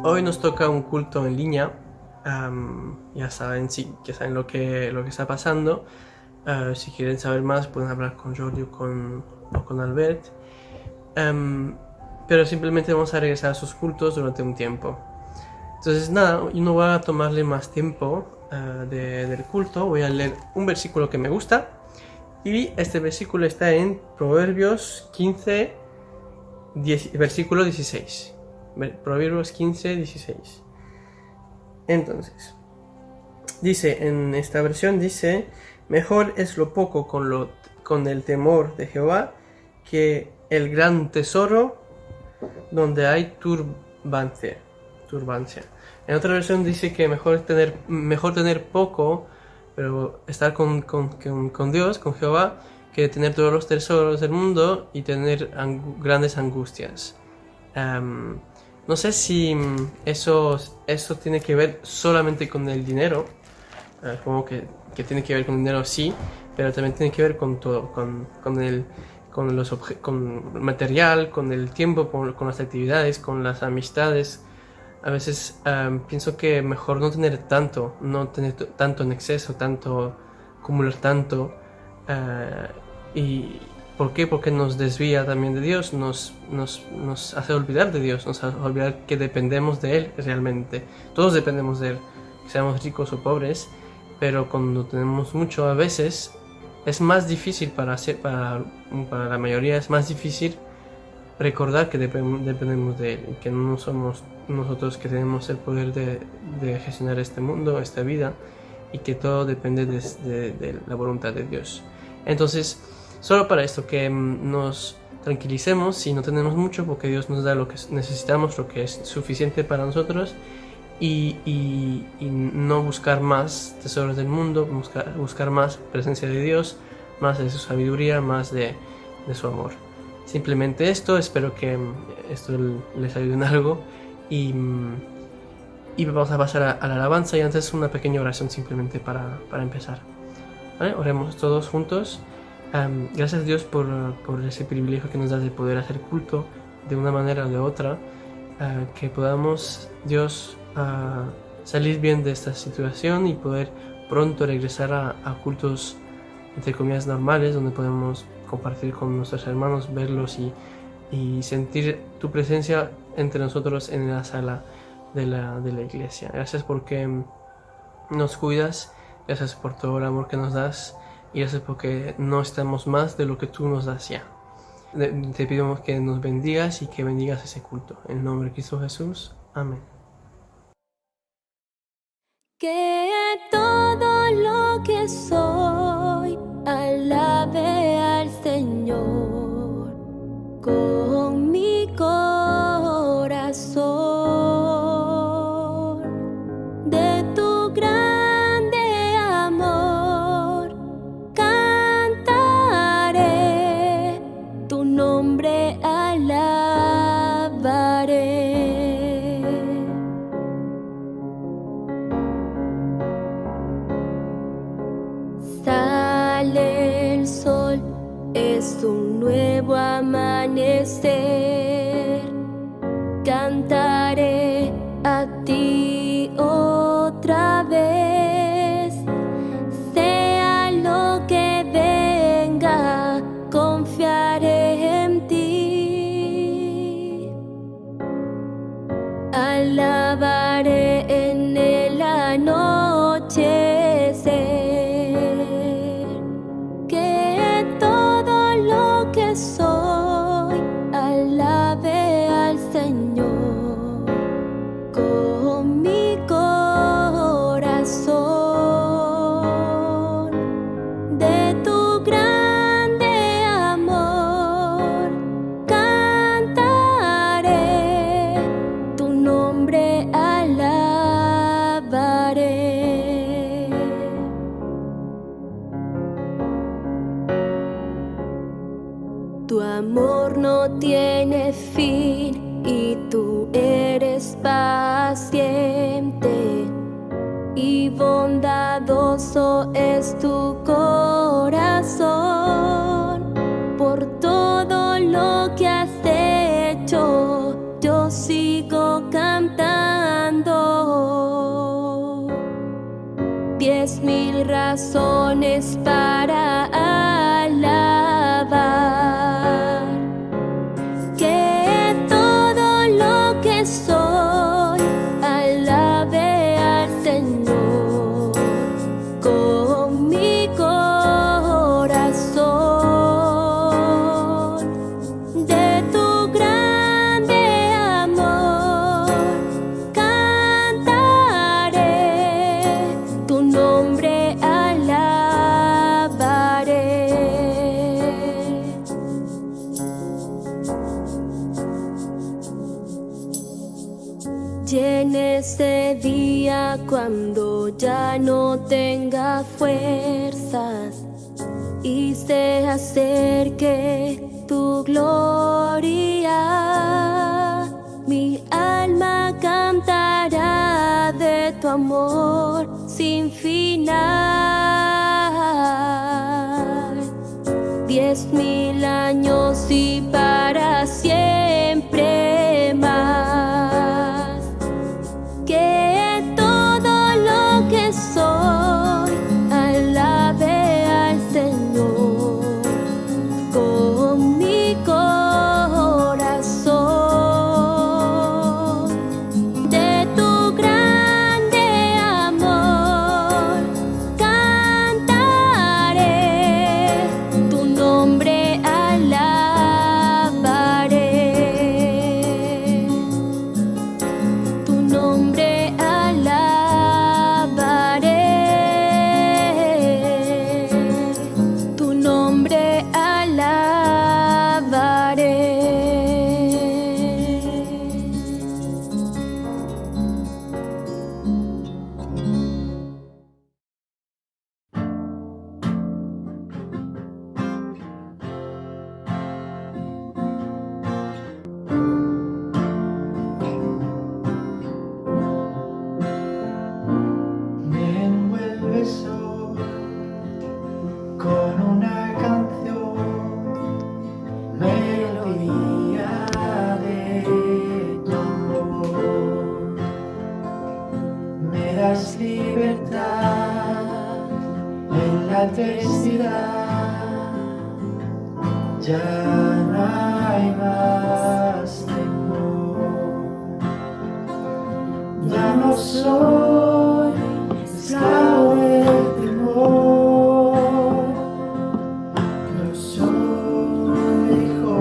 Hoy nos toca un culto en línea. Ya saben, sí, ya saben lo que está pasando. Si quieren saber más, pueden hablar con Jordi o con Albert. Pero simplemente vamos a regresar a sus cultos durante un tiempo. Entonces, nada, yo no voy a tomarle más tiempo del culto. Voy a leer un versículo que me gusta. Y este versículo está en Proverbios 15, versículo 16. Proverbios 15, 16. Entonces, dice, en esta versión dice: mejor es lo poco con el temor de Jehová que el gran tesoro donde hay turbancia. En otra versión dice que mejor tener poco, pero estar con Dios, con Jehová, que tener todos los tesoros del mundo y tener grandes angustias. No sé si eso tiene que ver solamente con el dinero. Como que tiene que ver con el dinero, sí, pero también tiene que ver con todo, con el material, con el tiempo, con las actividades, con las amistades. A veces pienso que mejor no tener tanto en exceso, acumular tanto. ¿Y por qué? Porque nos desvía también de Dios, nos hace olvidar de Dios, nos hace olvidar que dependemos de Él realmente. Todos dependemos de Él, seamos ricos o pobres, pero cuando tenemos mucho, a veces es más difícil para la mayoría, es más difícil recordar que dependemos de Él y que no somos nosotros que tenemos el poder de gestionar este mundo, esta vida, y que todo depende de la voluntad de Dios. Entonces, solo para esto, que nos tranquilicemos si no tenemos mucho, porque Dios nos da lo que necesitamos, lo que es suficiente para nosotros, y no buscar más tesoros del mundo, buscar más presencia de Dios, más de su sabiduría, más de su amor. Simplemente esto, espero que esto les ayude en algo, y vamos a pasar a la alabanza, y antes una pequeña oración simplemente para empezar. ¿Vale? Oremos todos juntos. Gracias a Dios por ese privilegio que nos da de poder hacer culto de una manera o de otra, que podamos, Dios, salir bien de esta situación y poder pronto regresar a cultos entre comillas normales, donde podemos compartir con nuestros hermanos, verlos y sentir tu presencia entre nosotros en la sala de la iglesia. Gracias porque nos cuidas, gracias por todo el amor que nos das, y gracias porque no estamos más de lo que tú nos das ya. Te pedimos que nos bendigas y que bendigas ese culto. En el nombre de Cristo Jesús. Amén. Que todo lo que soy alabe al Señor con mi corazón. De tu grande amor cantaré, tu nombre alabaré. Sale el sol, es un nuevo amanecer. Cantaré a ti otra vez. Sea lo que venga, confiaré en ti. Alabaré en el anochecer. Soy, alabe al Señor con mi corazón. De tu grande amor cantaré, tu nombre alabaré. Tu amor no tiene fin y tú eres paciente, y bondadoso es tu corazón. Por todo lo que has hecho, yo sigo cantando. 10,000 razones para alabar. Que todo lo que soy alabe al Señor con mi corazón. De tu grande amor cantaré, tu nombre alabaré. Y en ese día cuando ya no tenga fuerzas y se acerque tu gloria, mi alma cantará de tu amor sin final. 10,000 años y para siempre más. Que todo lo que soy alabe al Señor con mi corazón. De tu grande amor cantaré, tu nombre alabaré. Tu nombre alabaré, tu nombre alabaré. Me envuelves hoy con una canción, melodía de tu amor. Me das libertad en la adversidad, ya no hay más temor. Ya no soy esclavo del temor, yo soy hijo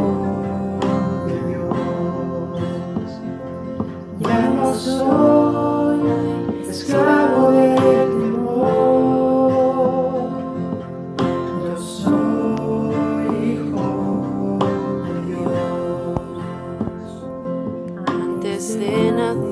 de Dios. Ya no soy esclavo del temor, yo soy hijo de Dios. Antes de nacer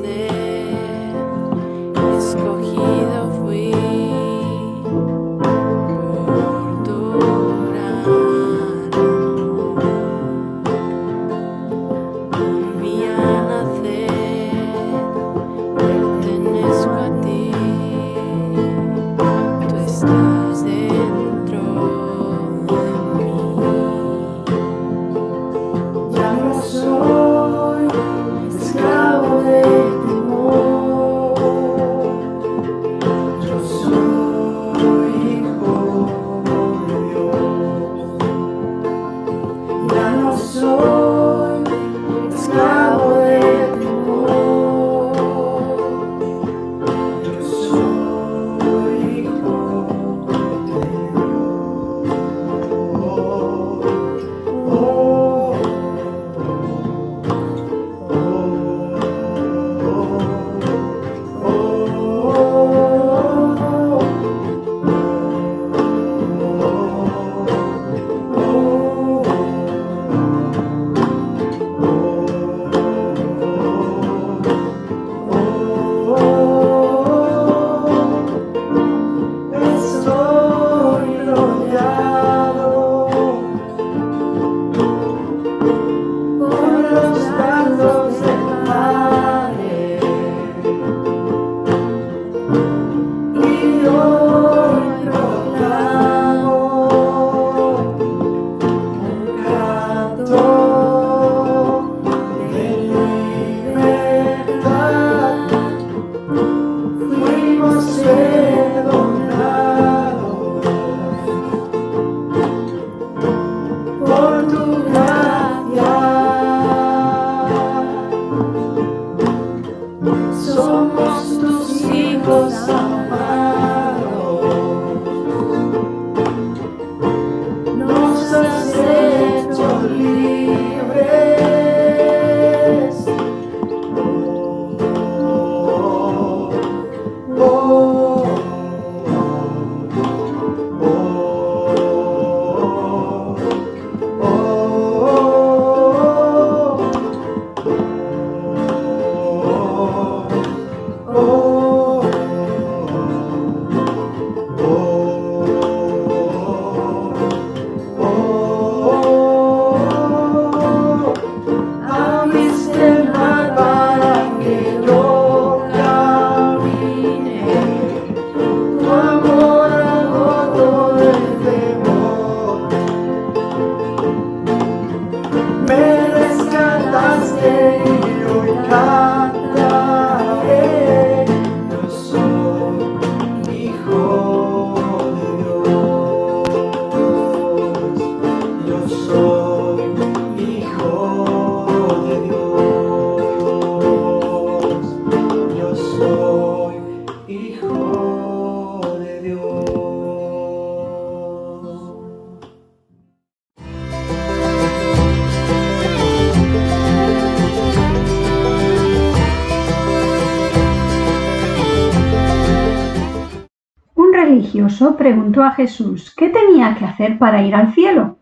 religioso preguntó a Jesús qué tenía que hacer para ir al cielo.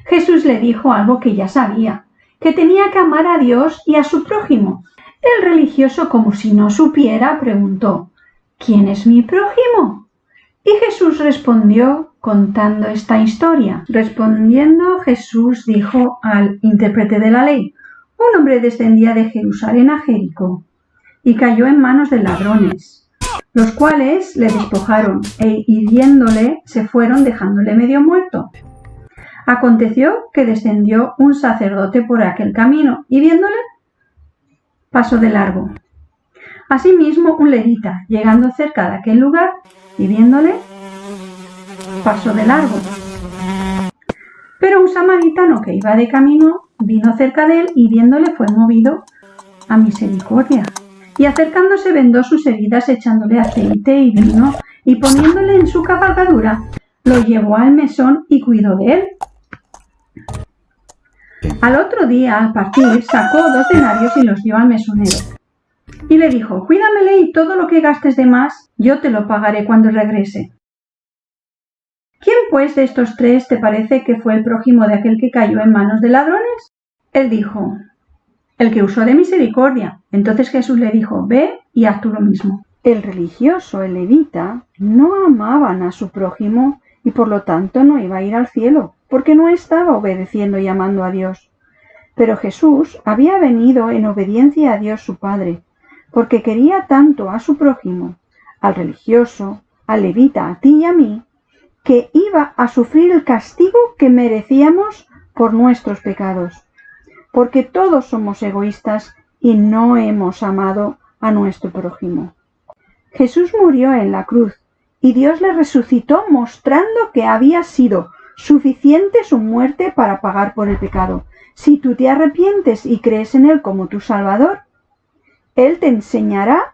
Jesús le dijo algo que ya sabía, que tenía que amar a Dios y a su prójimo. El religioso, como si no supiera, preguntó: ¿quién es mi prójimo? Y Jesús respondió contando esta historia. Respondiendo, Jesús dijo al intérprete de la ley: un hombre descendía de Jerusalén a Jericó y cayó en manos de ladrones, los cuales le despojaron e hiriéndole se fueron dejándole medio muerto. Aconteció que descendió un sacerdote por aquel camino y viéndole, pasó de largo. Asimismo, un levita, llegando cerca de aquel lugar y viéndole, pasó de largo. Pero un samaritano que iba de camino vino cerca de él y viéndole fue movido a misericordia. Y acercándose vendó sus heridas echándole aceite y vino y poniéndole en su cabalgadura, lo llevó al mesón y cuidó de él. Al otro día, al partir, sacó 2 denarios y los dio al mesonero. Y le dijo: cuídamele y todo lo que gastes de más, yo te lo pagaré cuando regrese. ¿Quién pues de estos 3 te parece que fue el prójimo de aquel que cayó en manos de ladrones? Él dijo: el que usó de misericordia. Entonces Jesús le dijo: ve y haz tú lo mismo. El religioso, el levita, no amaban a su prójimo y por lo tanto no iba a ir al cielo, porque no estaba obedeciendo y amando a Dios. Pero Jesús había venido en obediencia a Dios su Padre, porque quería tanto a su prójimo, al religioso, al levita, a ti y a mí, que iba a sufrir el castigo que merecíamos por nuestros pecados, porque todos somos egoístas y no hemos amado a nuestro prójimo. Jesús murió en la cruz y Dios le resucitó mostrando que había sido suficiente su muerte para pagar por el pecado. Si tú te arrepientes y crees en Él como tu Salvador, Él te enseñará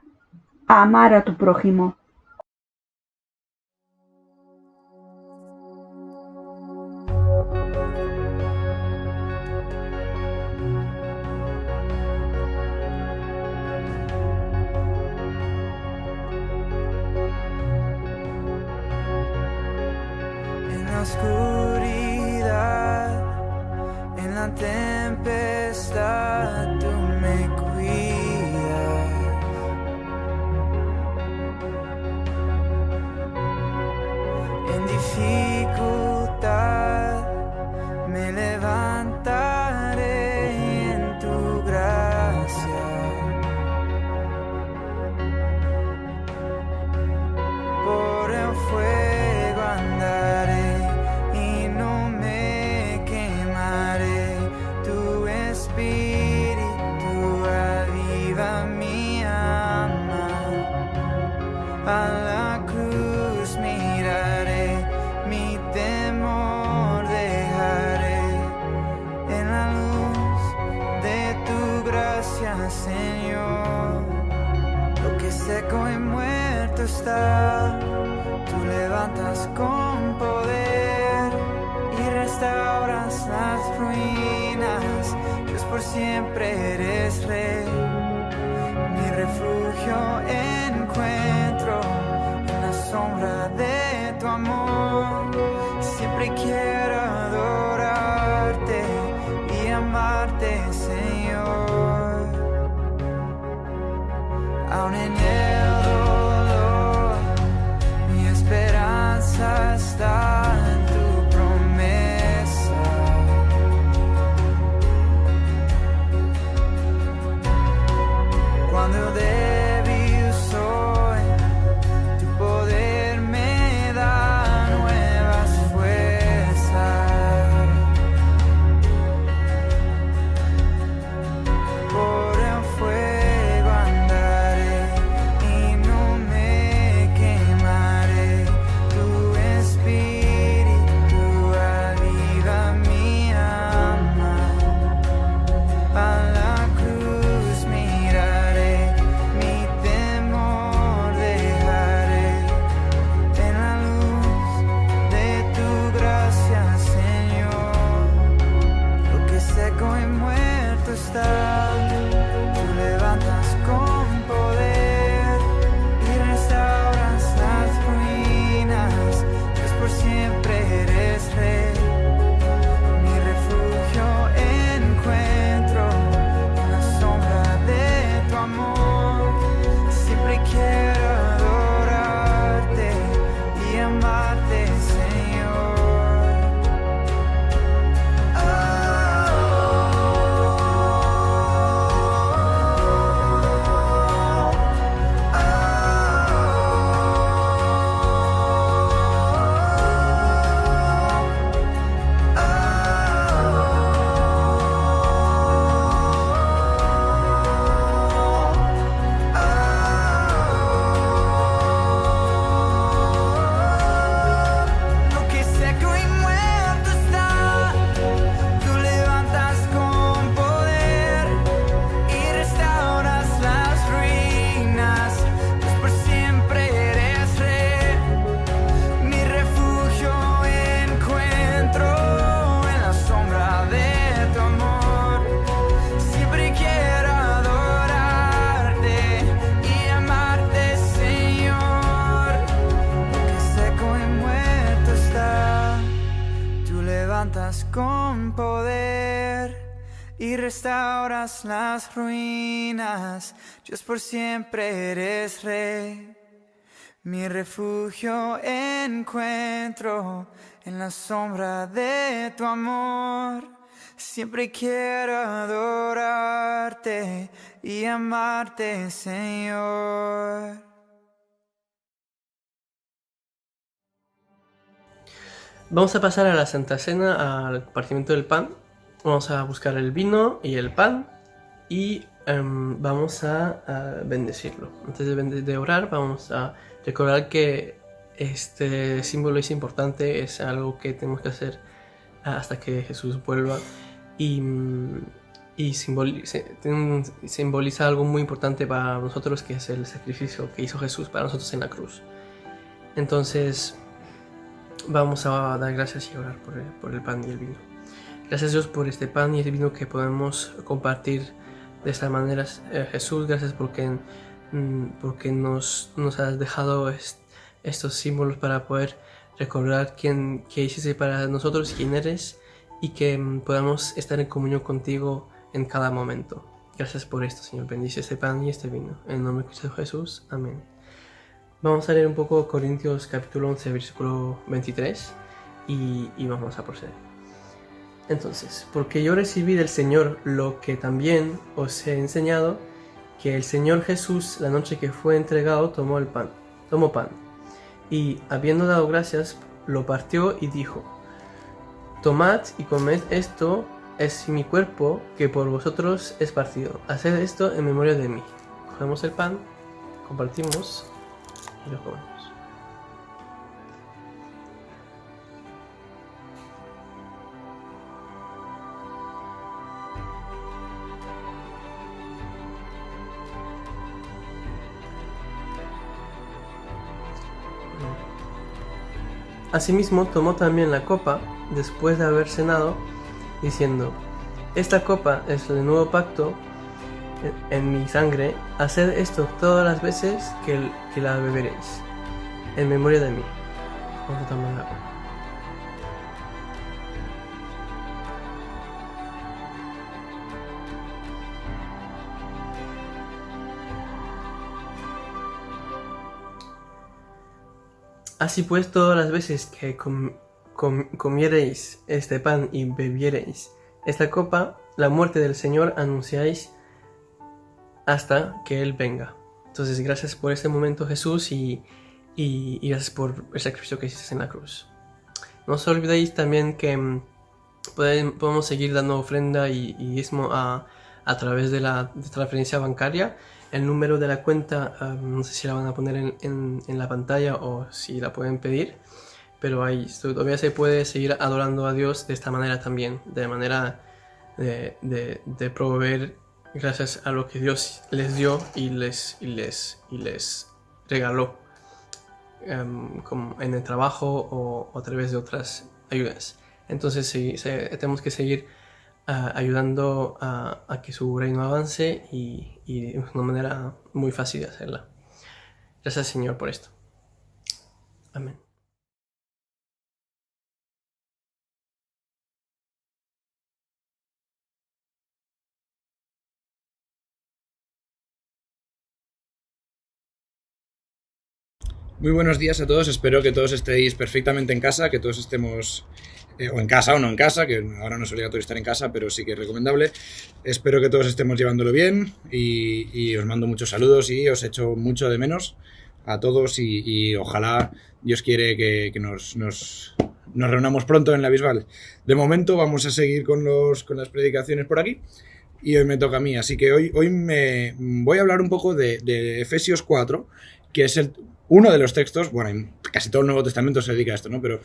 a amar a tu prójimo. En la oscuridad, en la tempestad, tú me cuidas. En dificultad me levantaré en tu gracia. Por el fuego andaré y no me quemaré. Tu espíritu aviva mi alma. A la cruz miraré, mi temor dejaré. En la luz de tu gracia, Señor. Lo que seco y muerto está, tú levantas con poder y restauras las ruinas. Dios, por siempre eres Rey. Mi refugio encuentro en la sombra de tu amor. Siempre quiero adorarte y amarte, Señor. Aún en el dolor, mi esperanza está en tu promesa. Cuando débil soy, tu poder me da nueva gobiernas con poder y restauras las ruinas. Dios, por siempre eres rey. Mi refugio encuentro en la sombra de tu amor. Siempre quiero adorarte y amarte, Señor. Vamos a pasar a la Santa Cena, al compartimiento del pan. Vamos a buscar el vino y el pan y vamos a bendecirlo. Antes de orar, vamos a recordar que este símbolo es importante, es algo que tenemos que hacer hasta que Jesús vuelva y simboliza algo muy importante para nosotros, que es el sacrificio que hizo Jesús para nosotros en la cruz. Entonces vamos a dar gracias y orar por el pan y el vino. Gracias, Dios, por este pan y este vino que podemos compartir de esta manera. Jesús, gracias porque nos has dejado estos símbolos para poder recordar qué hiciste para nosotros, quién eres, y que podamos estar en comunión contigo en cada momento. Gracias por esto, Señor. Bendice este pan y este vino. En el nombre de Cristo Jesús. Amén. Vamos a leer un poco Corintios capítulo 11, versículo 23 y vamos a proceder. Entonces, porque yo recibí del Señor lo que también os he enseñado, que el Señor Jesús, la noche que fue entregado, tomó pan, y habiendo dado gracias, lo partió y dijo: tomad y comed, esto es mi cuerpo, que por vosotros es partido. Haced esto en memoria de mí. Cogemos el pan, compartimos y lo comemos. Asimismo tomó también la copa después de haber cenado, diciendo: esta copa es el nuevo pacto en mi sangre. Haced esto todas las veces que la beberéis, en memoria de mí. Vamos a tomar agua. Así pues, todas las veces que comiereis este pan y bebiereis esta copa, la muerte del Señor anunciáis hasta que Él venga. Entonces, gracias por este momento, Jesús, y gracias por el sacrificio que hiciste en la cruz. No os olvidéis también que podemos seguir dando ofrenda y diezmo a través de la transferencia bancaria. El número de la cuenta, no sé si la van a poner en la pantalla o si la pueden pedir, pero ahí todavía se puede seguir adorando a Dios de esta manera también, de manera de proveer gracias a lo que Dios les dio y les regaló, como en el trabajo o a través de otras ayudas. Entonces tenemos que seguir ayudando a que su reino avance y es una manera muy fácil de hacerla. Gracias, Señor, por esto. Amén. Muy buenos días a todos, espero que todos estéis perfectamente en casa, que todos estemos o en casa o no en casa, que ahora no es obligatorio estar en casa, pero sí que es recomendable. Espero que todos estemos llevándolo bien y os mando muchos saludos y os echo mucho de menos a todos y ojalá Dios quiere que nos reunamos pronto en la Bisbal. De momento vamos a seguir con las predicaciones por aquí y hoy me toca a mí, así que hoy me voy a hablar un poco de Efesios 4, que es uno de los textos, bueno, casi todo el Nuevo Testamento se dedica a esto, ¿no? Pero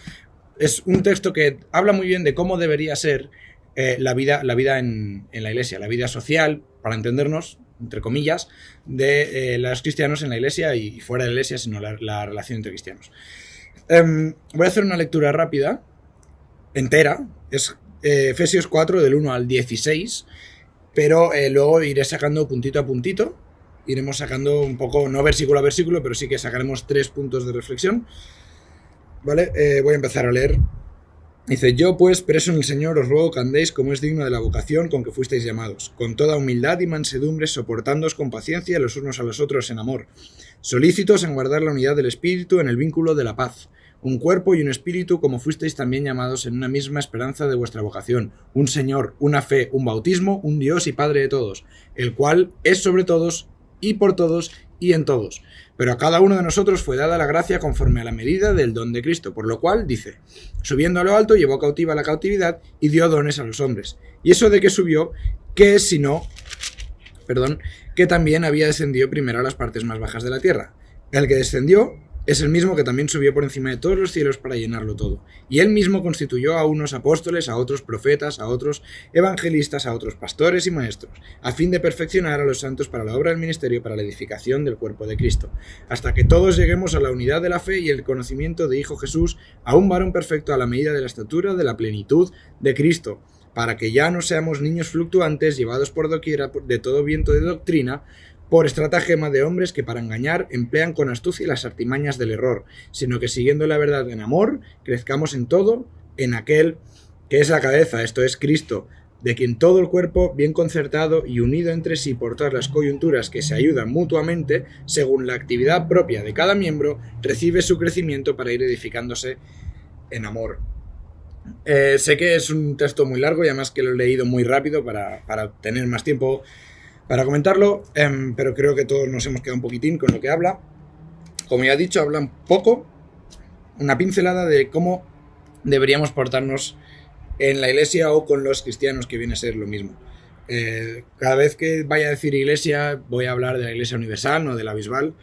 es un texto que habla muy bien de cómo debería ser la vida en la iglesia, la vida social, para entendernos, entre comillas, de los cristianos en la iglesia y fuera de la iglesia, sino la relación entre cristianos. Voy a hacer una lectura rápida, entera, es Efesios 4 del 1 al 16, pero luego iré sacando puntito a puntito. Iremos sacando un poco, no versículo a versículo, pero sí que sacaremos 3 puntos de reflexión. ¿Vale? Voy a empezar a leer Dice, yo pues, preso en el Señor, os ruego que andéis como es digno de la vocación con que fuisteis llamados, con toda humildad y mansedumbre, soportándoos con paciencia los unos a los otros en amor, solícitos en guardar la unidad del Espíritu en el vínculo de la paz, un cuerpo y un espíritu como fuisteis también llamados en una misma esperanza de vuestra vocación, un Señor, una fe, un bautismo, un Dios y Padre de todos, el cual es sobre todos y por todos y en todos. Pero a cada uno de nosotros fue dada la gracia conforme a la medida del don de Cristo, por lo cual, dice, subiendo a lo alto, llevó cautiva la cautividad y dio dones a los hombres. Y eso de que subió, ¿qué es sino, que también había descendido primero a las partes más bajas de la tierra? El que descendió es el mismo que también subió por encima de todos los cielos para llenarlo todo. Y él mismo constituyó a unos apóstoles, a otros profetas, a otros evangelistas, a otros pastores y maestros, a fin de perfeccionar a los santos para la obra del ministerio, para la edificación del cuerpo de Cristo, hasta que todos lleguemos a la unidad de la fe y el conocimiento de Hijo Jesús, a un varón perfecto a la medida de la estatura de la plenitud de Cristo, para que ya no seamos niños fluctuantes, llevados por doquiera de todo viento de doctrina, por estratagema de hombres que para engañar emplean con astucia las artimañas del error, sino que siguiendo la verdad en amor, crezcamos en todo, en aquel que es la cabeza, esto es Cristo, de quien todo el cuerpo, bien concertado y unido entre sí por todas las coyunturas que se ayudan mutuamente, según la actividad propia de cada miembro, recibe su crecimiento para ir edificándose en amor. Sé que es un texto muy largo y además que lo he leído muy rápido para tener más tiempo para comentarlo, pero creo que todos nos hemos quedado un poquitín con lo que habla. Como ya he dicho, habla un poco, una pincelada de cómo deberíamos portarnos en la iglesia o con los cristianos, que viene a ser lo mismo. Cada vez que vaya a decir iglesia, voy a hablar de la iglesia universal, no de la bisbal,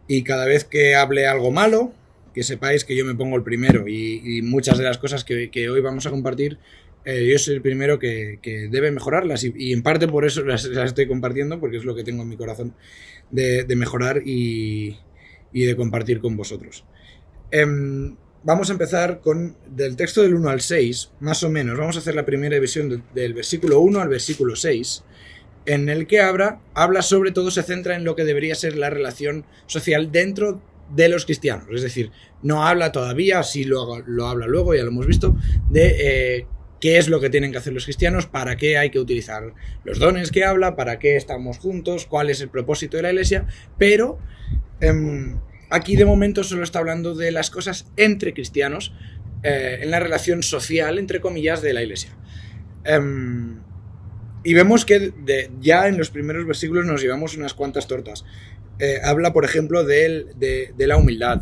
y cada vez que hable algo malo, que sepáis que yo me pongo el primero, y muchas de las cosas que hoy vamos a compartir, yo soy el primero que debe mejorarlas y en parte por eso las estoy compartiendo, porque es lo que tengo en mi corazón de mejorar y de compartir con vosotros. Vamos a empezar con del texto del 1 al 6, más o menos. Vamos a hacer la primera división del versículo 1 al versículo 6, en el que habla sobre todo, se centra en lo que debería ser la relación social dentro de los cristianos. Es decir, no habla todavía, sí lo habla luego, ya lo hemos visto, de qué es lo que tienen que hacer los cristianos, para qué hay que utilizar los dones que habla, para qué estamos juntos, cuál es el propósito de la iglesia, pero aquí de momento solo está hablando de las cosas entre cristianos, en la relación social, entre comillas, de la iglesia. Y vemos que ya en los primeros versículos nos llevamos unas cuantas tortas. Habla, por ejemplo, de la humildad.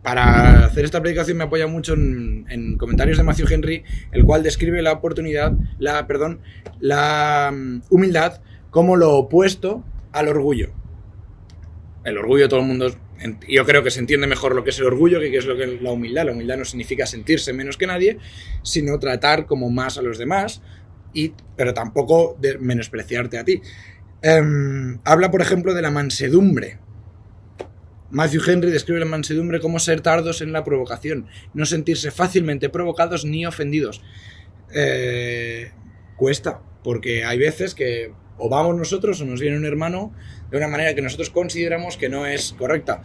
Para hacer esta predicación me apoya mucho en comentarios de Matthew Henry, el cual describe la humildad como lo opuesto al orgullo. El orgullo, todo el mundo, yo creo que se entiende mejor lo que es el orgullo que qué es lo que es la humildad. La humildad no significa sentirse menos que nadie, sino tratar como más a los demás, pero tampoco de menospreciarte a ti. Habla, por ejemplo, de la mansedumbre. Matthew Henry describe la mansedumbre como ser tardos en la provocación, no sentirse fácilmente provocados ni ofendidos. Cuesta, porque hay veces que o vamos nosotros o nos viene un hermano de una manera que nosotros consideramos que no es correcta.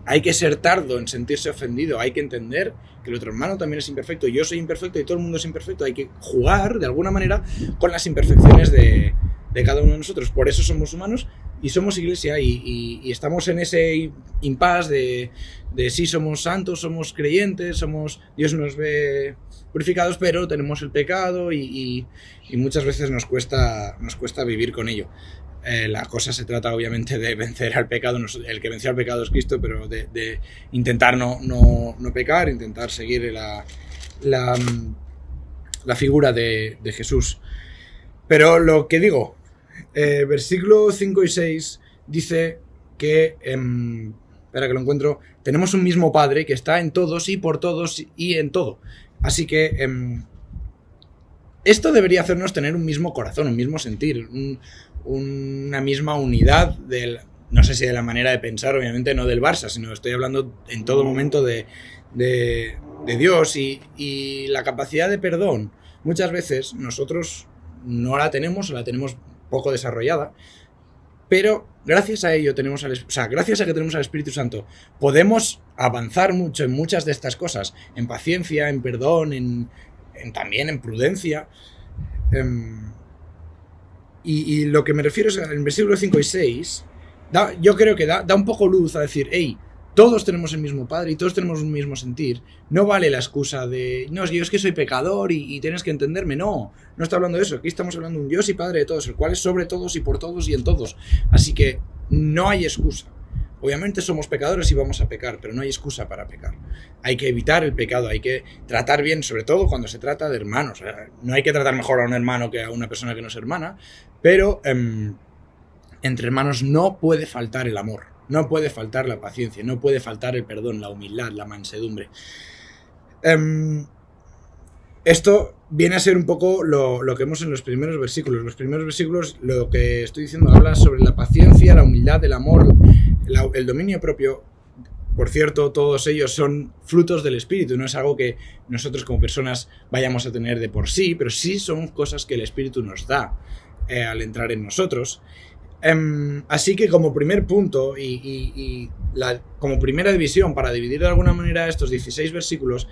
Hay que ser tardo en sentirse ofendido, hay que entender que el otro hermano también es imperfecto, yo soy imperfecto y todo el mundo es imperfecto. Hay que jugar de alguna manera con las imperfecciones de cada uno de nosotros. Por eso somos humanos y somos iglesia y estamos en ese impasse de si somos santos, somos creyentes, Dios nos ve purificados, pero tenemos el pecado y muchas veces nos cuesta vivir con ello. La cosa se trata obviamente de vencer al pecado. El que venció al pecado es Cristo, pero de intentar no pecar, intentar seguir la figura de Jesús. Pero lo que digo, versículo 5 y 6 dice que, espera que lo encuentro, tenemos un mismo Padre que está en todos y por todos y en todo. Así que esto debería hacernos tener un mismo corazón, un mismo sentir, una misma unidad no sé si de la manera de pensar, obviamente no del Barça, sino estoy hablando en todo momento de Dios y la capacidad de perdón. Muchas veces nosotros no la tenemos o la tenemos poco desarrollada, pero gracias a ello gracias a que tenemos al Espíritu Santo, podemos avanzar mucho en muchas de estas cosas, en paciencia, en perdón, también en prudencia. Y lo que me refiero es que en el versículo 5 y 6, yo creo que da un poco luz a decir, hey, todos tenemos el mismo Padre y todos tenemos un mismo sentir. No vale la excusa de, no, yo es que soy pecador y tienes que entenderme. No está hablando de eso. Aquí estamos hablando de un Dios y Padre de todos, el cual es sobre todos y por todos y en todos. Así que no hay excusa. Obviamente somos pecadores y vamos a pecar, pero no hay excusa para pecar. Hay que evitar el pecado, hay que tratar bien, sobre todo cuando se trata de hermanos. No hay que tratar mejor a un hermano que a una persona que no es hermana, pero entre hermanos no puede faltar el amor. No puede faltar la paciencia, no puede faltar el perdón, la humildad, la mansedumbre. Esto viene a ser un poco lo que vemos en los primeros versículos. Los primeros versículos, lo que estoy diciendo, habla sobre la paciencia, la humildad, el amor, el dominio propio. Por cierto, todos ellos son frutos del Espíritu, no es algo que nosotros como personas vayamos a tener de por sí, pero sí son cosas que el Espíritu nos da al entrar en nosotros. Así que como primer punto como primera división, para dividir de alguna manera estos 16 versículos,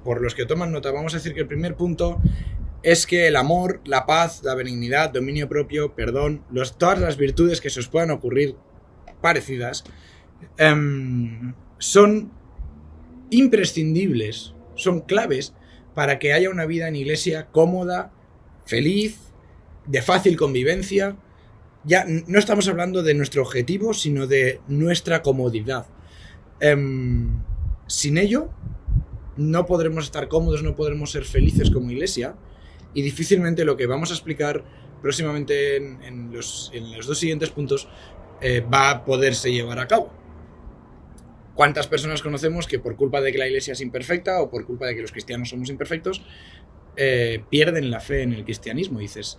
por los que toman nota, vamos a decir que el primer punto es que el amor, la paz, la benignidad, dominio propio, perdón, todas las virtudes que se os puedan ocurrir parecidas, son imprescindibles, son claves para que haya una vida en iglesia cómoda, feliz, de fácil convivencia. Ya no estamos hablando de nuestro objetivo, sino de nuestra comodidad. Sin ello, no podremos estar cómodos, no podremos ser felices como iglesia, y difícilmente lo que vamos a explicar próximamente en los dos siguientes puntos va a poderse llevar a cabo. ¿Cuántas personas conocemos que por culpa de que la iglesia es imperfecta o por culpa de que los cristianos somos imperfectos pierden la fe en el cristianismo? Y dices,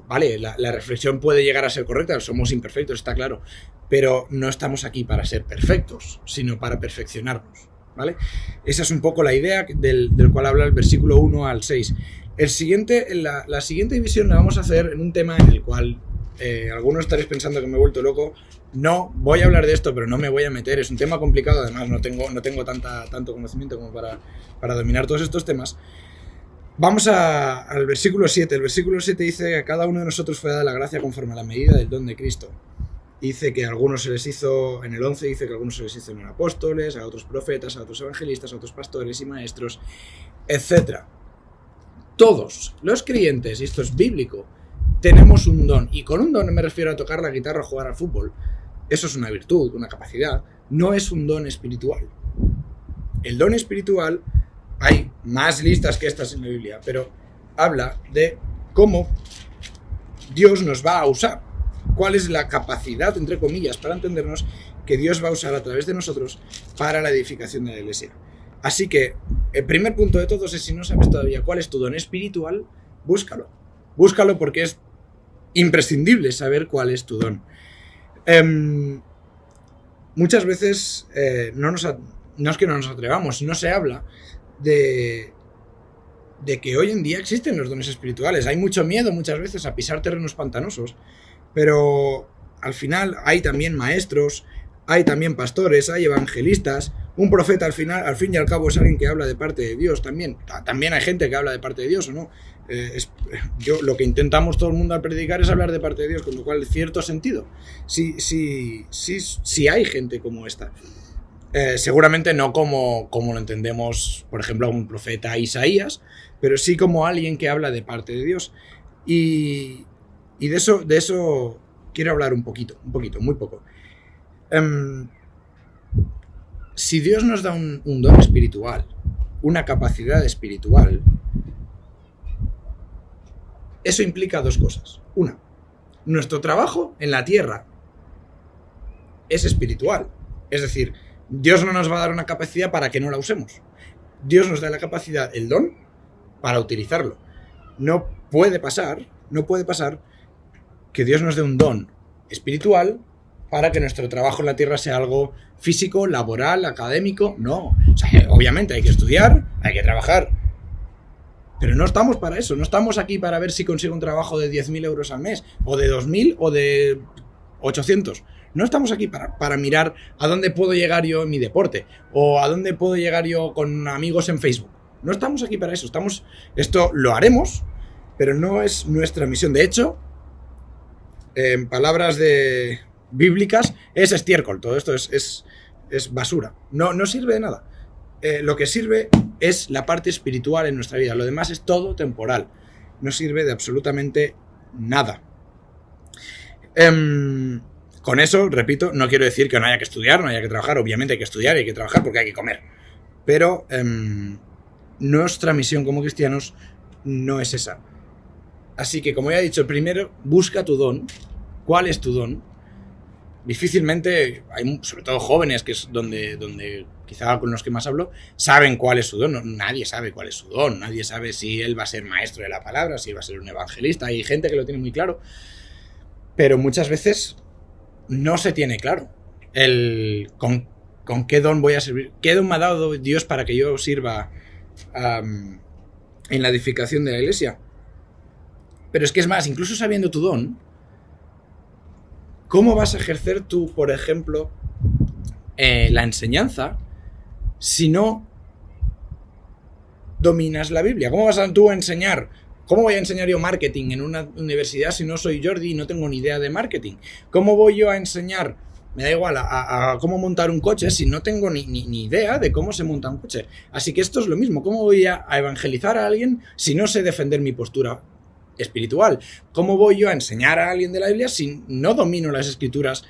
vale, la reflexión puede llegar a ser correcta, somos imperfectos, está claro, pero no estamos aquí para ser perfectos, sino para perfeccionarnos, ¿vale? Esa es un poco la idea del cual habla el versículo 1 al 6. La siguiente división la vamos a hacer en un tema en el cual algunos estaréis pensando que me he vuelto loco. No voy a hablar de esto, pero no me voy a meter, es un tema complicado, además no tengo tanto conocimiento como para dominar todos estos temas. Vamos al versículo 7. El versículo 7 dice que a cada uno de nosotros fue dada la gracia conforme a la medida del don de Cristo. Dice que a algunos se les hizo, en el 11 dice que a algunos se les hizo apóstoles, a otros profetas, a otros evangelistas, a otros pastores y maestros, etc. Todos los creyentes, y esto es bíblico, tenemos un don. Y con un don no me refiero a tocar la guitarra o jugar al fútbol. Eso es una virtud, una capacidad. No es un don espiritual. El don espiritual, hay más listas que estas en la Biblia, pero habla de cómo Dios nos va a usar. ¿Cuál es la capacidad, entre comillas, para entendernos, que Dios va a usar a través de nosotros para la edificación de la iglesia? Así que el primer punto de todos es, si no sabes todavía cuál es tu don espiritual, búscalo. Búscalo porque es imprescindible saber cuál es tu don. Muchas veces no es que no nos atrevamos, no se habla de que hoy en día existen los dones espirituales. Hay mucho miedo muchas veces a pisar terrenos pantanosos, pero al final hay también maestros, hay también pastores, hay evangelistas. Un profeta al fin y al cabo es alguien que habla de parte de Dios también. También hay gente que habla de parte de Dios, ¿o no? Lo que intentamos todo el mundo al predicar es hablar de parte de Dios, con lo cual, cierto sentido. Sí hay gente como esta. Seguramente no como lo entendemos, por ejemplo, un profeta Isaías, pero sí como alguien que habla de parte de Dios. Y de eso quiero hablar un poquito, muy poco. Si Dios nos da un don espiritual, una capacidad espiritual, eso implica dos cosas. Una, nuestro trabajo en la tierra es espiritual. Es decir, Dios no nos va a dar una capacidad para que no la usemos. Dios nos da la capacidad, el don, para utilizarlo. No puede pasar que Dios nos dé un don espiritual para que nuestro trabajo en la tierra sea algo físico, laboral, académico. No. O sea, obviamente hay que estudiar, hay que trabajar. Pero no estamos para eso, no estamos aquí para ver si consigo un trabajo de 10.000 euros al mes, o de 2.000 o de 800. No estamos aquí para mirar a dónde puedo llegar yo en mi deporte, o a dónde puedo llegar yo con amigos en Facebook. No estamos aquí para eso, esto lo haremos, pero no es nuestra misión. De hecho, en palabras bíblicas, es estiércol, todo esto es basura, no sirve de nada. Lo que sirve es la parte espiritual en nuestra vida, lo demás es todo temporal, no sirve de absolutamente nada. Con eso, repito, no quiero decir que no haya que estudiar, no haya que trabajar, obviamente hay que estudiar y hay que trabajar porque hay que comer, pero nuestra misión como cristianos no es esa. Así que, como ya he dicho, primero busca tu don. ¿Cuál es tu don? Difícilmente, hay sobre todo jóvenes, que es donde quizá con los que más hablo, saben cuál es su don. No, nadie sabe cuál es su don, nadie sabe si él va a ser maestro de la palabra, si va a ser un evangelista. Hay gente que lo tiene muy claro, pero muchas veces no se tiene claro con qué don voy a servir, qué don me ha dado Dios para que yo sirva en la edificación de la iglesia. Pero es que es más, incluso sabiendo tu don, ¿cómo vas a ejercer tú, por ejemplo, la enseñanza si no dominas la Biblia? ¿Cómo vas tú a enseñar? ¿Cómo voy a enseñar yo marketing en una universidad si no soy Jordi y no tengo ni idea de marketing? ¿Cómo voy yo a enseñar, me da igual, a cómo montar un coche si no tengo ni idea de cómo se monta un coche? Así que esto es lo mismo. ¿Cómo voy a evangelizar a alguien si no sé defender mi postura espiritual? ¿Cómo voy yo a enseñar a alguien de la Biblia si no domino las escrituras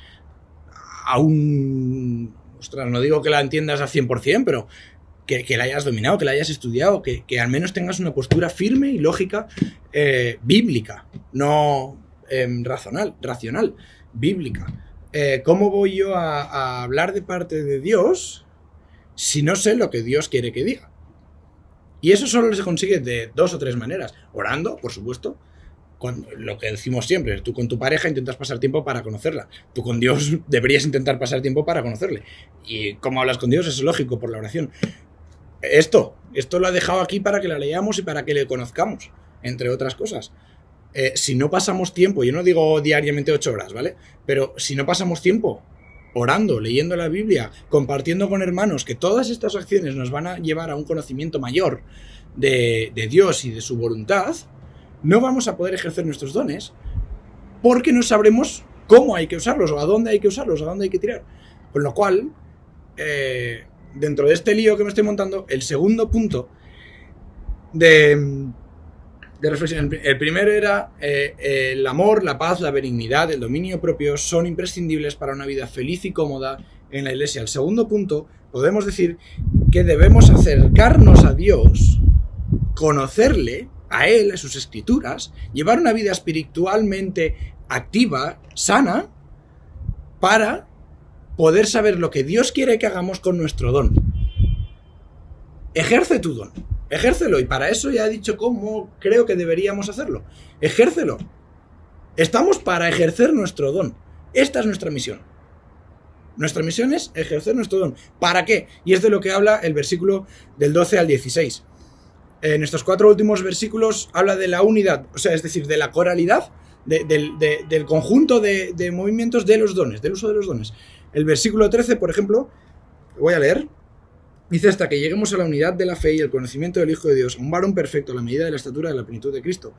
aún? Ostras, no digo que la entiendas al 100%, pero que la hayas dominado, que la hayas estudiado, que al menos tengas una postura firme y lógica, bíblica, no racional, bíblica. ¿Cómo voy yo a hablar de parte de Dios si no sé lo que Dios quiere que diga? Y eso solo se consigue de 2 o 3 maneras. Orando, por supuesto. Con lo que decimos siempre, tú con tu pareja intentas pasar tiempo para conocerla. Tú con Dios deberías intentar pasar tiempo para conocerle. Y cómo hablas con Dios es lógico, por la oración. Esto lo he dejado aquí para que la leamos y para que le conozcamos, entre otras cosas. Si no pasamos tiempo, yo no digo diariamente 8 horas, ¿vale? Pero si no pasamos tiempo orando, leyendo la Biblia, compartiendo con hermanos, que todas estas acciones nos van a llevar a un conocimiento mayor de Dios y de su voluntad, no vamos a poder ejercer nuestros dones porque no sabremos cómo hay que usarlos, o a dónde hay que usarlos, a dónde hay que tirar. Con lo cual, dentro de este lío que me estoy montando, el segundo punto de reflexión, el primero era el amor, la paz, la benignidad, el dominio propio son imprescindibles para una vida feliz y cómoda en la iglesia. El segundo punto, podemos decir que debemos acercarnos a Dios, conocerle, a Él, a sus escrituras, llevar una vida espiritualmente activa, sana, para poder saber lo que Dios quiere que hagamos con nuestro don. Ejerce tu don, ejércelo, y para eso ya he dicho cómo creo que deberíamos hacerlo. Ejércelo. Estamos para ejercer nuestro don. Esta es nuestra misión. Nuestra misión es ejercer nuestro don. ¿Para qué? Y es de lo que habla el versículo del 12 al 16. En estos 4 últimos versículos habla de la unidad, o sea, es decir, de la coralidad, del conjunto de movimientos de los dones, del uso de los dones. El versículo 13, por ejemplo, voy a leer, dice: hasta que lleguemos a la unidad de la fe y el conocimiento del Hijo de Dios, un varón perfecto a la medida de la estatura de la plenitud de Cristo.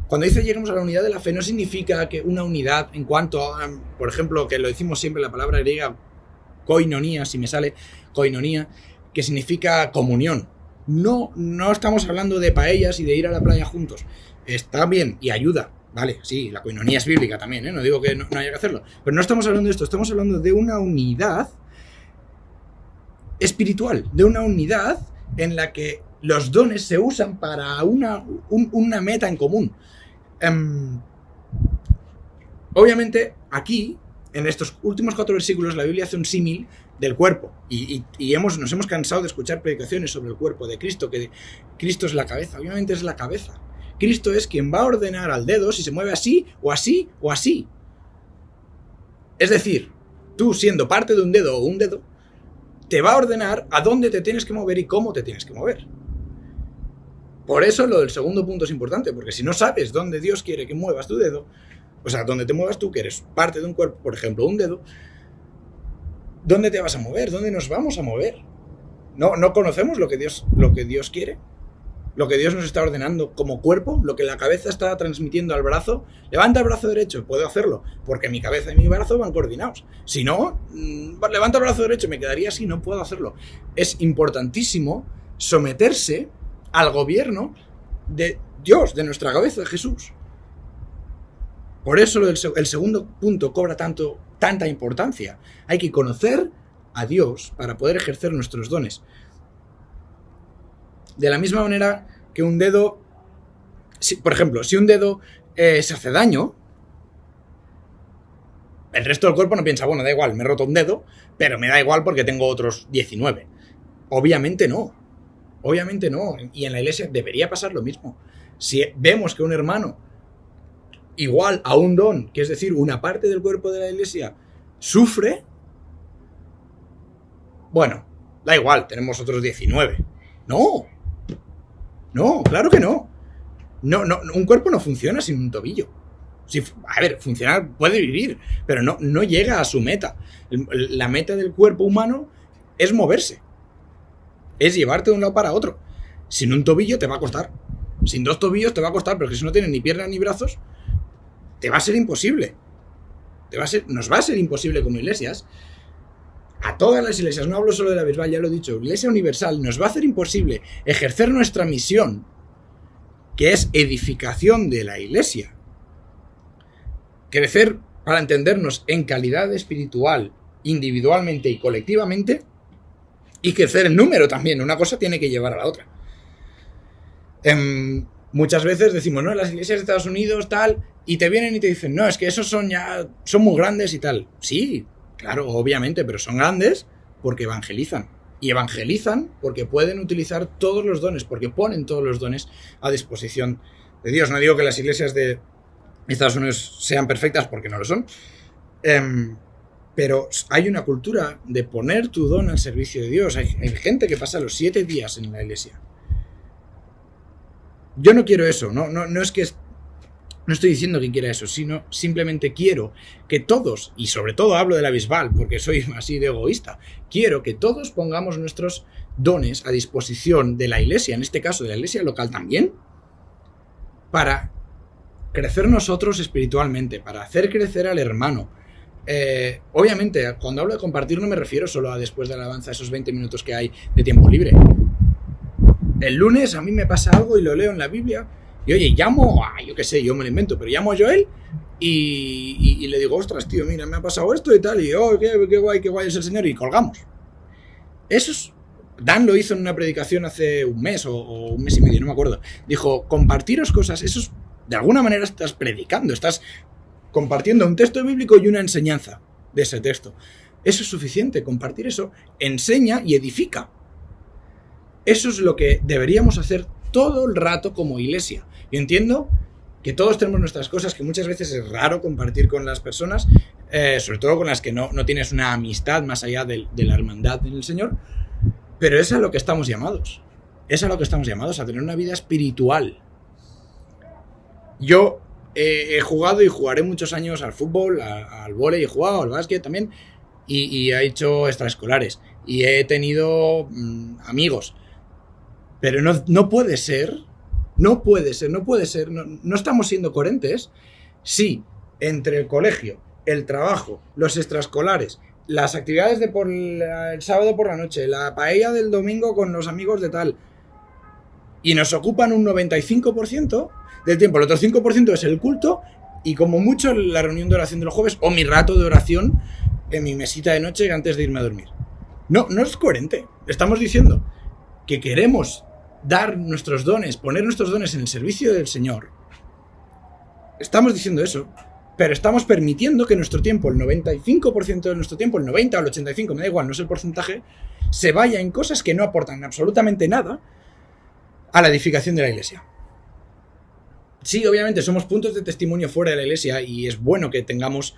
Cuando dice lleguemos a la unidad de la fe, no significa que una unidad en cuanto a, por ejemplo, que lo decimos siempre, la palabra griega koinonía, si me sale koinonía, que significa comunión. No estamos hablando de paellas y de ir a la playa juntos. Está bien y ayuda, vale, sí, la koinonía es bíblica también, no digo que no haya que hacerlo, pero no estamos hablando de esto, estamos hablando de una unidad espiritual, de una unidad en la que los dones se usan para una meta en común. Obviamente, aquí, en estos últimos 4 versículos, la Biblia hace un símil del cuerpo, y nos hemos cansado de escuchar predicaciones sobre el cuerpo de Cristo, que Cristo es la cabeza. Obviamente es la cabeza. Cristo es quien va a ordenar al dedo si se mueve así, o así, o así. Es decir, tú siendo parte de un dedo o un dedo, te va a ordenar a dónde te tienes que mover y cómo te tienes que mover. Por eso lo del segundo punto es importante, porque si no sabes dónde Dios quiere que muevas tu dedo, o sea, dónde te muevas tú, que eres parte de un cuerpo, por ejemplo, un dedo, ¿dónde te vas a mover? ¿Dónde nos vamos a mover? No conocemos lo que Dios quiere, lo que Dios nos está ordenando como cuerpo, lo que la cabeza está transmitiendo al brazo. Levanta el brazo derecho, puedo hacerlo, porque mi cabeza y mi brazo van coordinados. Si no, levanta el brazo derecho, me quedaría así, no puedo hacerlo. Es importantísimo someterse al gobierno de Dios, de nuestra cabeza, de Jesús. Por eso el segundo punto cobra tanta importancia. Hay que conocer a Dios para poder ejercer nuestros dones. De la misma manera que un dedo, por ejemplo, si un dedo se hace daño, el resto del cuerpo no piensa, bueno, da igual, me he roto un dedo, pero me da igual porque tengo otros 19. Obviamente no. Obviamente no. Y en la iglesia debería pasar lo mismo. Si vemos que un hermano, igual a un don, que es decir, una parte del cuerpo de la iglesia, sufre, bueno, da igual, tenemos otros 19. No, claro que no. No, un cuerpo no funciona sin un tobillo. A ver, funcionar puede vivir, pero no llega a su meta. La meta del cuerpo humano es moverse. Es llevarte de un lado para otro. Sin un tobillo te va a costar. Sin 2 tobillos te va a costar, pero si no tienes ni piernas ni brazos, te va a ser imposible. Nos va a ser imposible como iglesias. A todas las iglesias, no hablo solo de la Bisbal, ya lo he dicho, Iglesia Universal, nos va a hacer imposible ejercer nuestra misión, que es edificación de la iglesia. Crecer para entendernos en calidad espiritual, individualmente y colectivamente, y crecer en número también. Una cosa tiene que llevar a la otra. Muchas veces decimos, no, las iglesias de Estados Unidos, tal, y te vienen y te dicen, no, es que esos son muy grandes y tal. Sí, claro, obviamente, pero son grandes porque evangelizan. Y evangelizan porque pueden utilizar todos los dones, porque ponen todos los dones a disposición de Dios. No digo que las iglesias de Estados Unidos sean perfectas, porque no lo son. Pero hay una cultura de poner tu don al servicio de Dios. Hay gente que pasa los 7 días en la iglesia. Yo no quiero eso, no es que... No estoy diciendo que quiera eso, sino simplemente quiero que todos, y sobre todo hablo de la Bisbal, porque soy así de egoísta, quiero que todos pongamos nuestros dones a disposición de la iglesia, en este caso de la iglesia local también, para crecer nosotros espiritualmente, para hacer crecer al hermano. Obviamente, cuando hablo de compartir no me refiero solo a después de la alabanza, esos 20 minutos que hay de tiempo libre. El lunes a mí me pasa algo y lo leo en la Biblia. Y oye, llamo a, yo qué sé, yo me lo invento, pero llamo a Joel y le digo, ostras, tío, mira, me ha pasado esto y tal, y oh, qué guay es el Señor, y colgamos. Eso es... Dan lo hizo en una predicación hace un mes o un mes y medio, no me acuerdo. Dijo, compartiros cosas, eso es, de alguna manera estás predicando, estás compartiendo un texto bíblico y una enseñanza de ese texto. Eso es suficiente, compartir eso enseña y edifica. Eso es lo que deberíamos hacer todo el rato como iglesia. Yo entiendo que todos tenemos nuestras cosas, que muchas veces es raro compartir con las personas, sobre todo con las que no tienes una amistad más allá de la hermandad en el Señor, pero es a lo que estamos llamados. Es a lo que estamos llamados, a tener una vida espiritual. Yo he jugado y jugaré muchos años al fútbol, al vóley, he jugado al básquet también, y he hecho extraescolares, y he tenido amigos. Pero no puede ser, no estamos siendo coherentes si entre el colegio, el trabajo, los extraescolares, las actividades de el sábado por la noche, la paella del domingo con los amigos de tal, y nos ocupan un 95% del tiempo, el otro 5% es el culto y como mucho la reunión de oración de los jueves o mi rato de oración en mi mesita de noche antes de irme a dormir. No es coherente. Estamos diciendo que queremos dar nuestros dones, poner nuestros dones en el servicio del Señor. Estamos diciendo eso, pero estamos permitiendo que nuestro tiempo, el 95% de nuestro tiempo, el 90 o el 85, me da igual, no es el porcentaje, se vaya en cosas que no aportan absolutamente nada a la edificación de la iglesia. Sí, obviamente somos puntos de testimonio fuera de la iglesia y es bueno que tengamos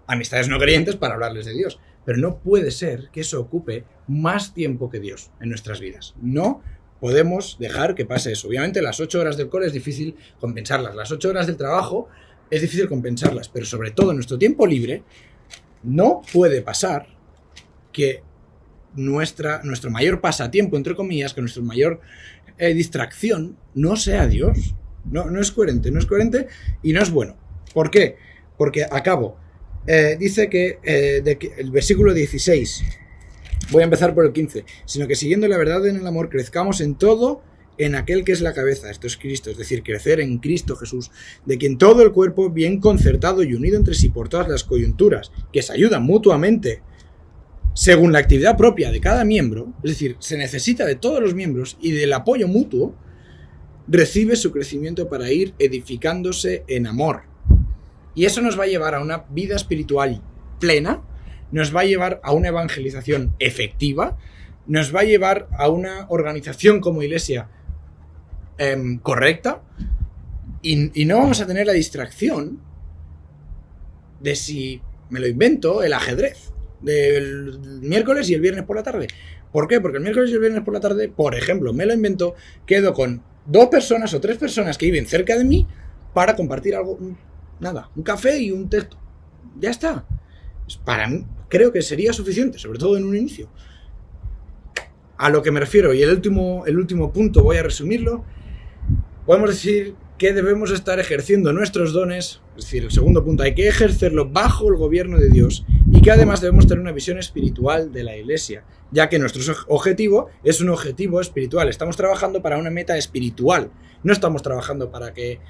amistades no creyentes para hablarles de Dios, pero no puede ser que eso ocupe más tiempo que Dios en nuestras vidas. No podemos dejar que pase eso. Obviamente las 8 horas del cole es difícil compensarlas, las 8 horas del trabajo es difícil compensarlas, pero sobre todo en nuestro tiempo libre no puede pasar que nuestro mayor pasatiempo, entre comillas, que nuestra mayor distracción no sea Dios. No es coherente y no es bueno. ¿Por qué? Porque dice que el versículo 16, voy a empezar por el 15, sino que siguiendo la verdad en el amor crezcamos en todo en aquel que es la cabeza, esto es Cristo, es decir, crecer en Cristo Jesús, de quien todo el cuerpo bien concertado y unido entre sí por todas las coyunturas, que se ayudan mutuamente según la actividad propia de cada miembro, es decir, se necesita de todos los miembros y del apoyo mutuo, recibe su crecimiento para ir edificándose en amor. Y eso nos va a llevar a una vida espiritual plena, nos va a llevar a una evangelización efectiva, nos va a llevar a una organización como iglesia correcta, y no vamos a tener la distracción de, si me lo invento, el ajedrez del miércoles y el viernes por la tarde. ¿Por qué? Porque el miércoles y el viernes por la tarde, por ejemplo, me lo invento, quedo con 2 personas o 3 personas que viven cerca de mí para compartir algo, un café y un texto. Ya está. Para mí, creo que sería suficiente, sobre todo en un inicio. A lo que me refiero, y el último punto voy a resumirlo, podemos decir que debemos estar ejerciendo nuestros dones, es decir, el segundo punto, hay que ejercerlo bajo el gobierno de Dios, y que además debemos tener una visión espiritual de la iglesia, ya que nuestro objetivo es un objetivo espiritual. Estamos trabajando para una meta espiritual. No estamos trabajando para que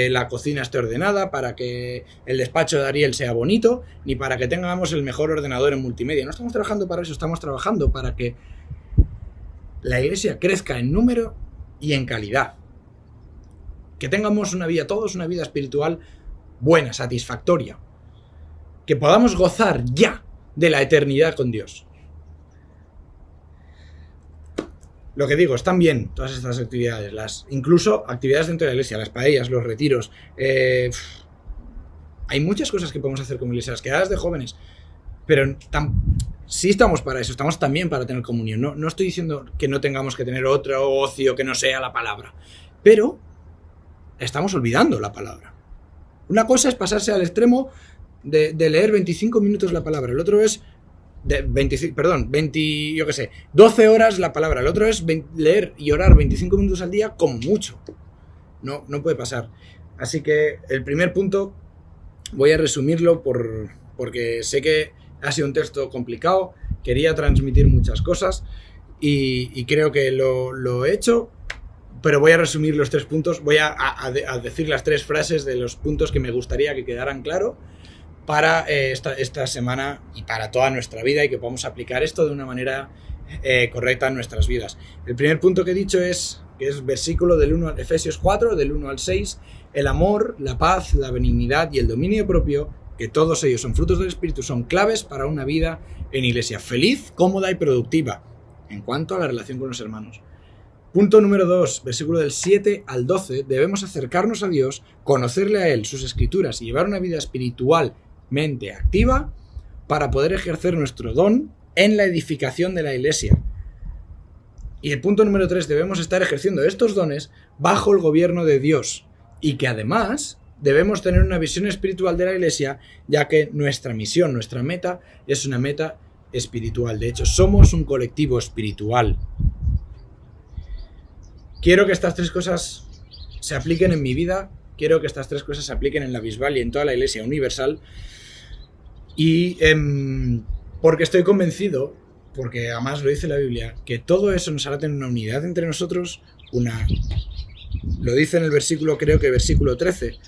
la cocina esté ordenada, para que el despacho de Ariel sea bonito, ni para que tengamos el mejor ordenador en multimedia. No estamos trabajando para eso, estamos trabajando para que la iglesia crezca en número y en calidad. Que tengamos todos una vida espiritual buena, satisfactoria. Que podamos gozar ya de la eternidad con Dios. Lo que digo, están bien todas estas actividades, incluso actividades dentro de la iglesia, las paellas, los retiros. Hay muchas cosas que podemos hacer como iglesia, las quedadas de jóvenes, pero sí estamos para eso, estamos también para tener comunión. No estoy diciendo que no tengamos que tener otro ocio que no sea la palabra, pero estamos olvidando la palabra. Una cosa es pasarse al extremo de leer 25 minutos la palabra, el otro es 12 horas la palabra, el otro es leer y orar 25 minutos al día como mucho. No puede pasar. Así que el primer punto voy a resumirlo porque sé que ha sido un texto complicado, quería transmitir muchas cosas y creo que lo he hecho, pero voy a resumir los 3 puntos, voy a decir las 3 frases de los puntos que me gustaría que quedaran claro para esta semana y para toda nuestra vida, y que podamos aplicar esto de una manera correcta en nuestras vidas. El primer punto que he dicho es versículo Efesios 4, del 1 al 6, el amor, la paz, la benignidad y el dominio propio, que todos ellos son frutos del Espíritu, son claves para una vida en iglesia feliz, cómoda y productiva en cuanto a la relación con los hermanos. Punto número 2, versículo del 7 al 12, debemos acercarnos a Dios, conocerle a Él, sus escrituras y llevar una vida espiritualmente activa para poder ejercer nuestro don en la edificación de la iglesia. Y el punto número 3, debemos estar ejerciendo estos dones bajo el gobierno de Dios, y que además debemos tener una visión espiritual de la iglesia, ya que nuestra misión, nuestra meta es una meta espiritual. De hecho, somos un colectivo espiritual. Quiero que estas 3 cosas se apliquen en mi vida, quiero que estas 3 cosas se apliquen en la Bisbal y en toda la iglesia universal, y porque estoy convencido, porque además lo dice la Biblia, que todo eso nos hará tener una unidad entre nosotros, lo dice en el versículo, creo que versículo 13,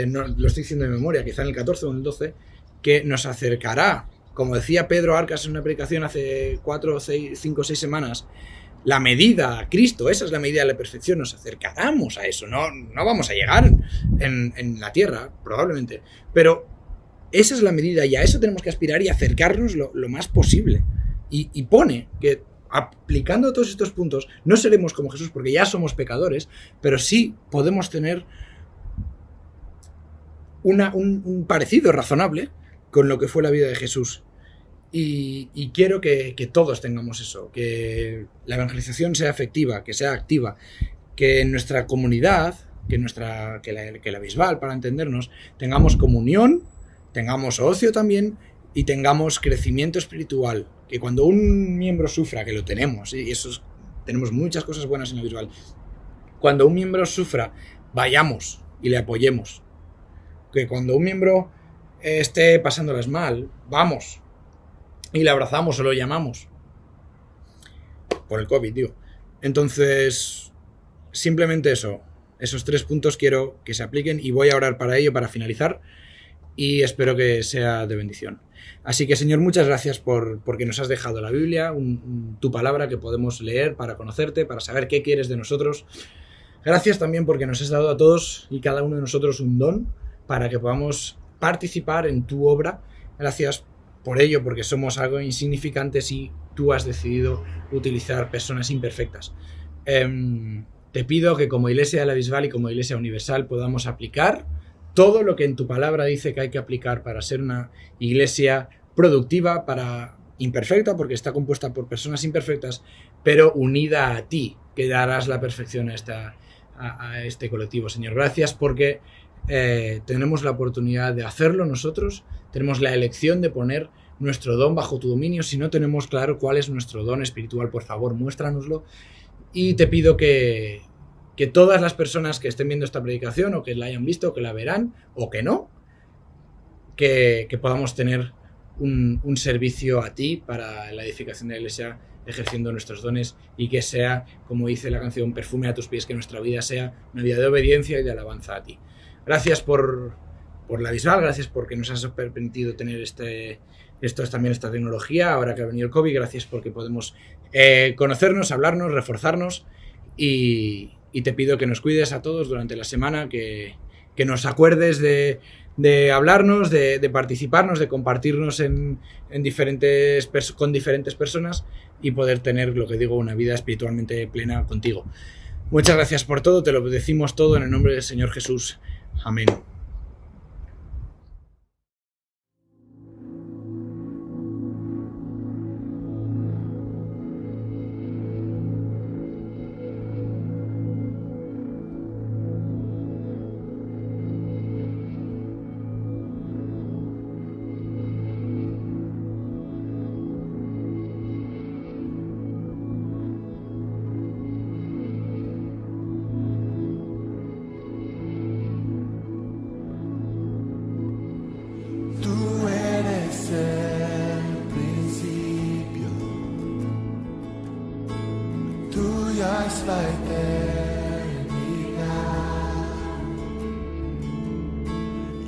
no lo estoy diciendo de memoria, quizá en el 14 o en el 12, que nos acercará, como decía Pedro Arcas en una predicación hace 5 o 6 semanas, la medida a Cristo, esa es la medida de la perfección, nos acercaremos a eso, no vamos a llegar en la tierra, probablemente, pero esa es la medida y a eso tenemos que aspirar y acercarnos lo más posible. Y pone que aplicando todos estos puntos no seremos como Jesús porque ya somos pecadores, pero sí podemos tener un parecido razonable con lo que fue la vida de Jesús. Y quiero que todos tengamos eso, que la evangelización sea efectiva, que sea activa, que en nuestra comunidad, que la Bisbal, para entendernos, tengamos comunión, tengamos ocio también y tengamos crecimiento espiritual. Que cuando un miembro sufra, que lo tenemos, y tenemos muchas cosas buenas en la Bisbal, cuando un miembro sufra, vayamos y le apoyemos. Que cuando un miembro esté pasándolas mal, vamos y le abrazamos o lo llamamos. Por el COVID, digo. Entonces, simplemente eso. Esos 3 puntos quiero que se apliquen y voy a orar para ello, para finalizar, y espero que sea de bendición. Así que, Señor, muchas gracias porque nos has dejado la Biblia, tu palabra que podemos leer para conocerte, para saber qué quieres de nosotros. Gracias también porque nos has dado a todos y cada uno de nosotros un don para que podamos participar en tu obra. Gracias por ello, porque somos algo insignificantes y tú has decidido utilizar personas imperfectas. Te pido que como Iglesia de la Bisbal y como Iglesia Universal podamos aplicar todo lo que en tu palabra dice que hay que aplicar para ser una iglesia productiva, imperfecta, porque está compuesta por personas imperfectas, pero unida a ti, que darás la perfección a este colectivo. Señor, gracias porque tenemos la oportunidad de hacerlo nosotros, tenemos la elección de poner nuestro don bajo tu dominio. Si no tenemos claro cuál es nuestro don espiritual, por favor, muéstranoslo. Y te pido que todas las personas que estén viendo esta predicación, o que la hayan visto, o que la verán, o que no, que podamos tener un servicio a ti para la edificación de la iglesia, ejerciendo nuestros dones, y que sea, como dice la canción, perfume a tus pies, que nuestra vida sea una vida de obediencia y de alabanza a ti. Gracias por la Bisbal, gracias porque nos has permitido tener también esta tecnología, ahora que ha venido el COVID. Gracias porque podemos conocernos, hablarnos, reforzarnos, y te pido que nos cuides a todos durante la semana, que nos acuerdes de hablarnos, de participarnos, de compartirnos con diferentes personas, y poder tener, lo que digo, una vida espiritualmente plena contigo. Muchas gracias por todo, te lo decimos todo en el nombre del Señor Jesús. Amén. es la eternidad.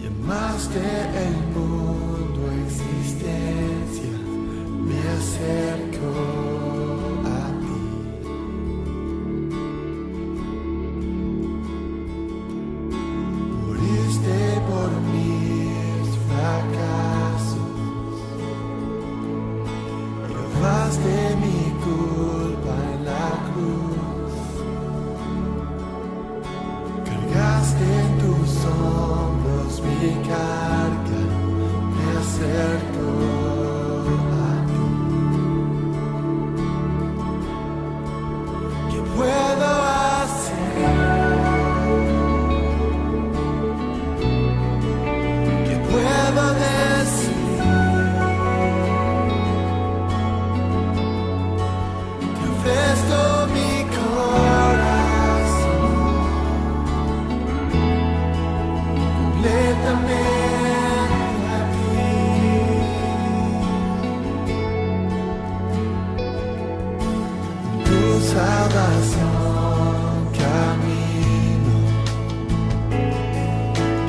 Llamaste el mundo a existencia, me acerco a ti. Moriste por mis fracasos, llevaste mi culpa en la cruz, cargaste en tus hombros mi carga, me acerco a ti. ¿Qué puedo hacer? ¿Qué puedo decir? Te ofrezco mi corazón completamente a ti. Tu salvación camino,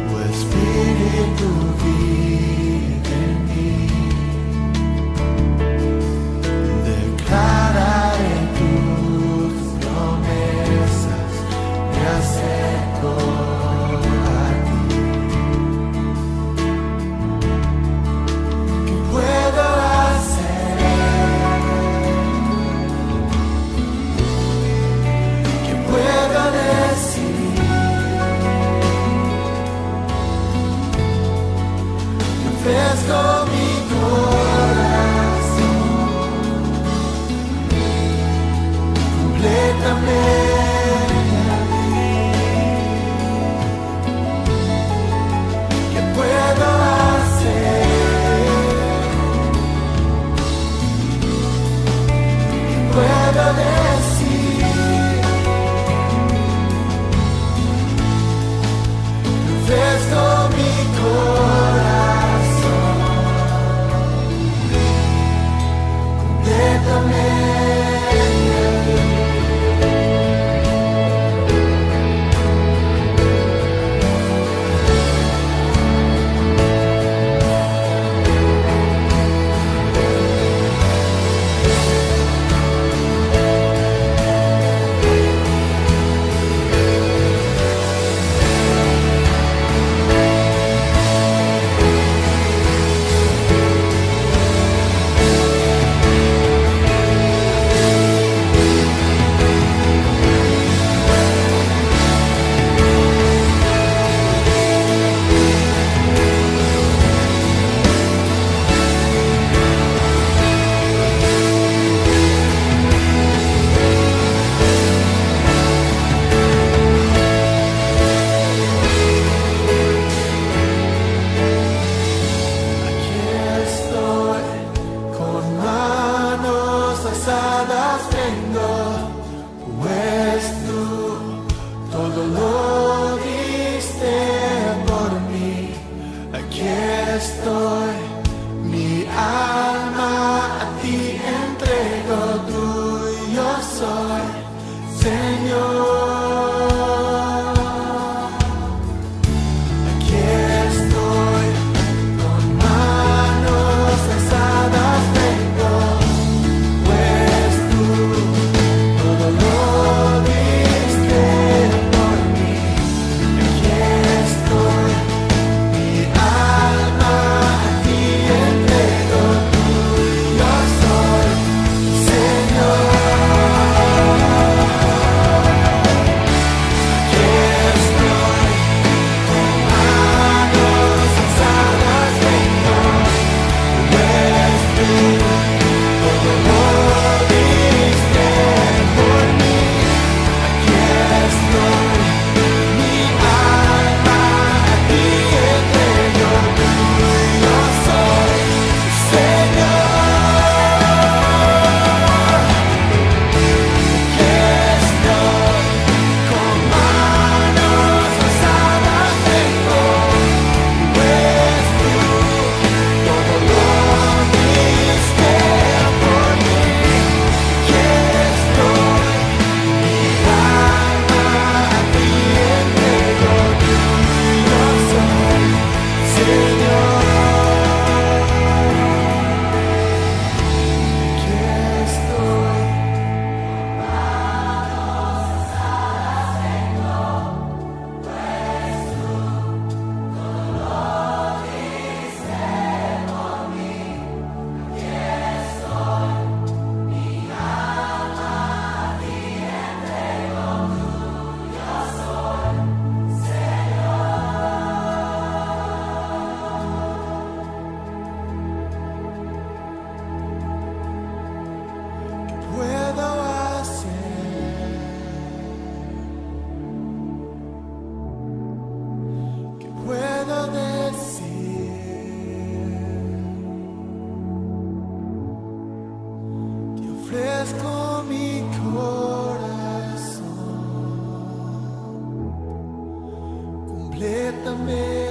tu espíritu vive en mí. Declararé tus promesas, me acerco a ti. ¿Qué puedo hacer? pesadas vengo, pues tú todo lo diste por mí. Aquí estoy, mi alma a ti entrego, tuyo soy, Señor. Aquí estoy, con manos alzadas vengo, pues tú todo lo diste por mí. Aquí estoy, mi alma a ti entrego, tuyo soy, Señor. Aquí estoy, con manos alzadas vengo, pues tú todo lo diste por mí. Aquí estoy, mi alma a ti entrego, tuyo soy, Señor. Aquí estoy, con manos alzadas vengo, pues tú todo lo diste por mí. Aquí estoy, mi alma a ti entrego, tuyo soy, Señor. Aquí estoy. Puedo hacer, que puedo decir, te ofrezco mi corazón, complétame.